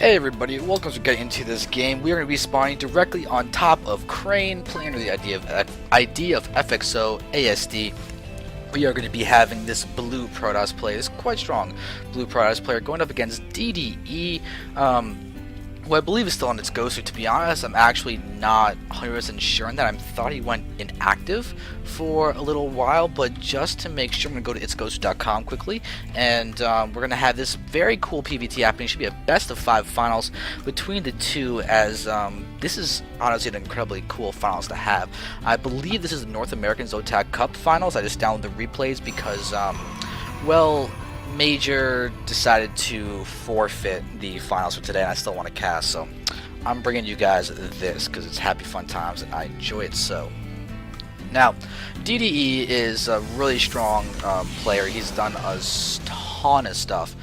Hey everybody, welcome to getting into this game. We are going to be spawning directly on top of Crane, playing under the idea of FXO ASD. We are going to be having this blue Protoss player, this quite strong blue Protoss player, going up against DDE, who I believe is still on its GoSu. To be honest, I'm actually not 100% sure on that. I thought he went inactive for a little while, but just to make sure, I'm going to go to its GoSu.com quickly, and we're going to have this very cool PvT happening. It should be a best of 5 finals between the two, as this is honestly an incredibly cool finals to have. I believe this is the North American Zotac Cup finals. I just downloaded the replays because, well, Major decided to forfeit the finals for today, and I still want to cast, so I'm bringing you guys this because it's happy fun times and I enjoy it so. Now, DDE is a really strong player. He's done a ton of stuff.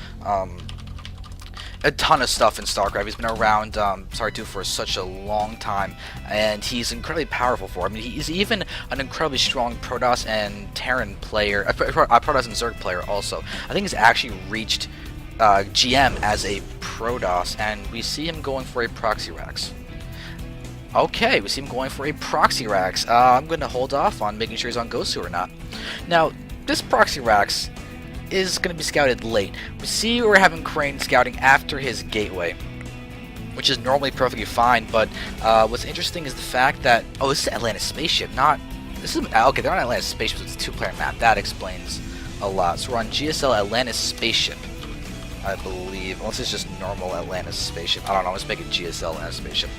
A ton of stuff in StarCraft. He's been around for such a long time, and he's incredibly powerful for him. I mean, he's even an incredibly strong Protoss and Terran player, Protoss and Zerg player also. I think he's actually reached GM as a Protoss, and we see him going for a Proxy Rax. Okay, we see him going for a Proxy Rax. I'm going to hold off on making sure he's on GoSu or not. Now, this Proxy Rax is going to be scouted late. We see we're having Crane scouting after his gateway, which is normally perfectly fine, but what's interesting is the fact that, oh, this is Atlantis Spaceship, not, this is, okay, they're on Atlantis Spaceship, so it's a 2-player map. That explains a lot. So we're on GSL Atlantis Spaceship, I believe, unless it's just normal Atlantis Spaceship. I don't know, let's make it GSL Atlantis Spaceship.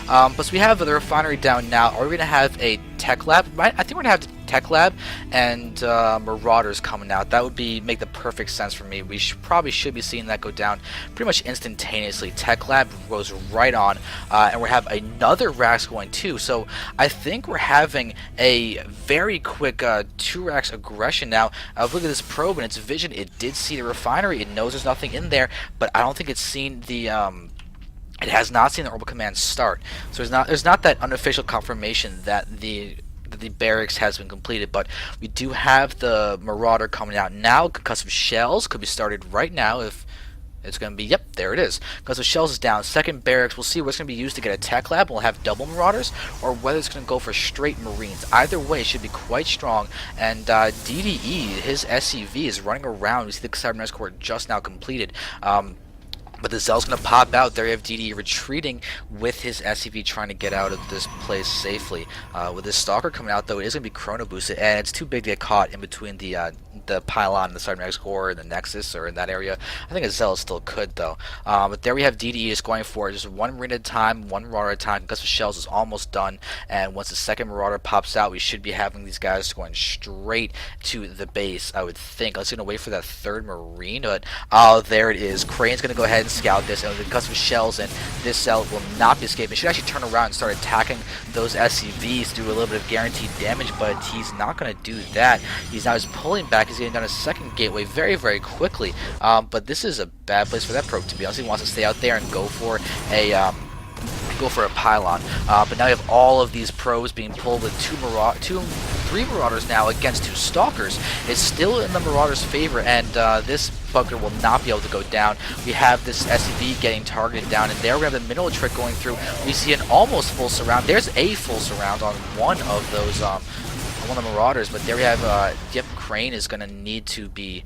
But so we have the refinery down now. Are we going to have a tech lab? I think we're going to have the tech lab and Marauders coming out. That would make the perfect sense for me. We probably should be seeing that go down pretty much instantaneously. Tech lab goes right on, and we have another Rax going too. So I think we're having a very quick 2 Rax aggression now. Look at this probe and its vision. It did see the refinery. It knows there's nothing in there, but I don't think it's seen the it has not seen the orbital command start. So there's not that unofficial confirmation that the barracks has been completed, but we do have the Marauder coming out now. Concussive Shells could be started right now if it's going to be, yep, there it is. Concussive Shells is down. Second barracks, we'll see what's going to be used to get a tech lab. We'll have double Marauders, or whether it's going to go for straight Marines. Either way, it should be quite strong. And DDE, his SCV is running around. We see the Cybernetics Core just now completed. But the Zell's going to pop out. There you have DDE retreating with his SCV trying to get out of this place safely. With this Stalker coming out, though, it is going to be chrono boosted, and it's too big to get caught in between the pylon and the Cybernetics Core and the Nexus, or in that area. I think a Zell still could, though. But there we have DDE is going for just 1 Marine at a time, 1 Marauder at a time. Concussive Shells is almost done, and once the second Marauder pops out, we should be having these guys going straight to the base, I would think. I was going to wait for that 3rd Marine, but oh, there it is. Crane's going to go ahead and scout this, and with the Concussive Shells, and this Zell will not be escaping. It should actually turn around and start attacking those SCVs, do a little bit of guaranteed damage, but he's not going to do that. He's now just pulling back. He's getting down a second gateway very, very quickly. But this is a bad place for that probe, to be honest. He wants to stay out there and go for a pylon. But now you have all of these probes being pulled with 3 Marauders now against 2 Stalkers. It's still in the Marauders' favor, and this bunker will not be able to go down. We have this SCV getting targeted down, and there we have the mineral trick going through. We see an almost full surround. There's a full surround on one of those one of the Marauders, but there we have Crane is going to need to be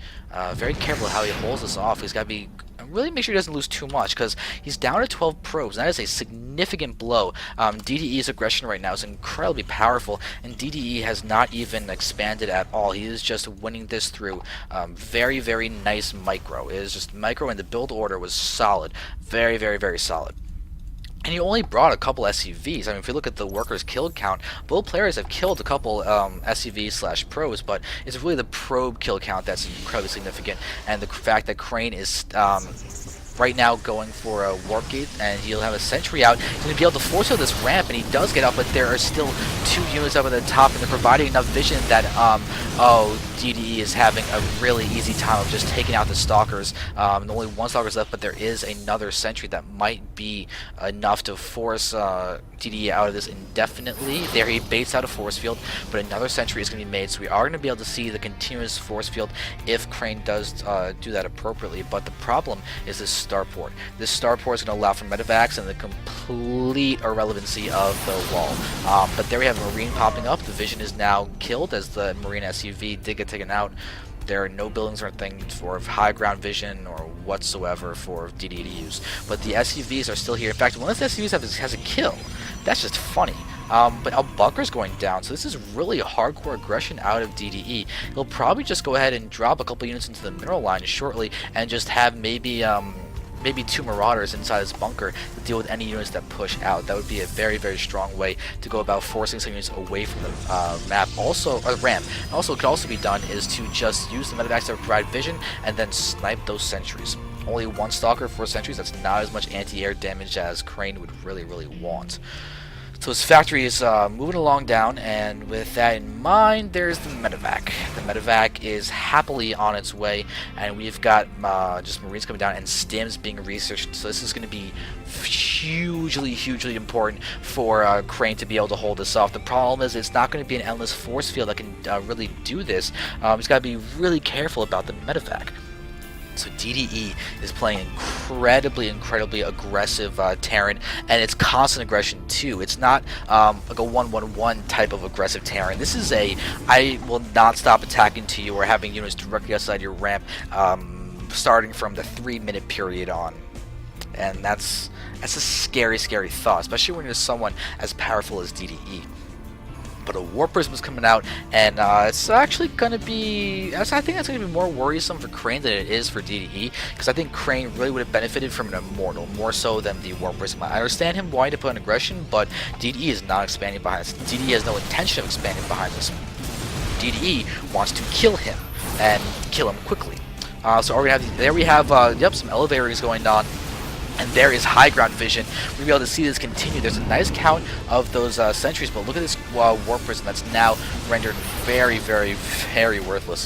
very careful how he holds this off. He's got to be really make sure he doesn't lose too much, because he's down to 12 probes. That is a significant blow. DDE's aggression right now is incredibly powerful, and DDE has not even expanded at all. He is just winning this through very, very nice micro. It is just micro, and the build order was solid. Very, very, very solid. And he only brought a couple SCVs. I mean, if you look at the workers killed count, both players have killed a couple SCVs/pros, but it's really the probe kill count that's incredibly significant, and the fact that Crane is right now going for a warp gate, and he'll have a sentry out. He's going to be able to force out this ramp, and he does get out, but there are still 2 units up at the top, and they're providing enough vision that, oh, DDE is having a really easy time of just taking out the Stalkers. Only 1 Stalker's left, but there is another sentry that might be enough to force DDE out of this indefinitely. There he baits out a force field, but another sentry is going to be made, so we are going to be able to see the continuous force field if Crane does do that appropriately. But the problem is this starport. This starport is going to allow for medevacs and the complete irrelevancy of the wall. But there we have a Marine popping up. The vision is now killed as the Marine SUV did get taken out. There are no buildings or anything for high ground vision or whatsoever for DDE to use. But the SUVs are still here. In fact, one of the SUVs has a kill. That's just funny. But our bunker's going down, so this is really a hardcore aggression out of DDE. He'll probably just go ahead and drop a couple units into the mineral line shortly and just have maybe 2 Marauders inside his bunker to deal with any units that push out. That would be a very, very strong way to go about forcing some units away from the map. Also, or ramp. Also, what could also be done is to just use the medevacs to provide vision and then snipe those sentries. Only 1 Stalker, 4 sentries. That's not as much anti-air damage as Crane would really, really want. So his factory is moving along down, and with that in mind, there's the medevac. The medevac is happily on its way, and we've got just Marines coming down and stims being researched. So this is going to be hugely, hugely important for Crane to be able to hold this off. The problem is it's not going to be an endless force field that can really do this. He's got to be really careful about the medevac. So DDE is playing incredibly aggressive Terran, and it's constant aggression too. It's not like a 1-1-1 type of aggressive Terran. This is a I will not stop attacking to you or having units directly outside your ramp starting from the 3-minute period on. And that's a scary thought, especially when you're someone as powerful as DDE. But a War Prism is coming out, and it's actually going to be... I think that's going to be more worrisome for Crane than it is for DDE, because I think Crane really would have benefited from an Immortal, more so than the War Prism. I understand him wanting to put an aggression, but DDE is not expanding behind this. DDE has no intention of expanding behind this. DDE wants to kill him, and kill him quickly. So there we have some elevators going on. And there is high ground vision. We'll be able to see this continue. There's a nice count of those sentries, but look at this War Prism that's now rendered very, very, very worthless.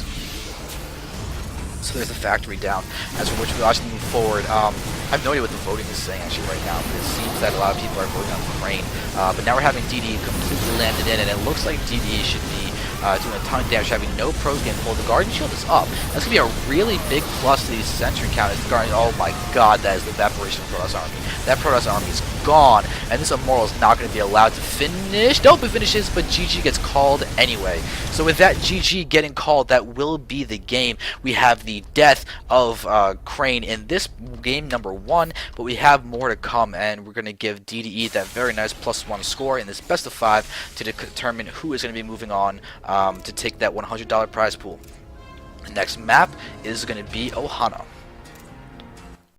So there's the factory down. As for which we're watching move forward, I have no idea what the voting is saying actually right now, but it seems that a lot of people are voting on Crane. But now we're having DDE completely landed in, and it looks like DDE should be doing a ton of damage, having no pros getting pulled. The Guardian Shield is up. That's going to be a really big plus to the sentry count. The Guardian, oh my god, that is the evaporation of Protoss army. That Protoss army is gone, and this Immortal is not going to be allowed to finish. Nope, it finishes, but GG gets called anyway. So with that GG getting called, that will be the game. We have the death of Crane in this game number 1, but we have more to come, and we're going to give DDE that very nice +1 score in this best of 5 to determine who is going to be moving on to take that $100 prize pool. The next map is going to be Ohana.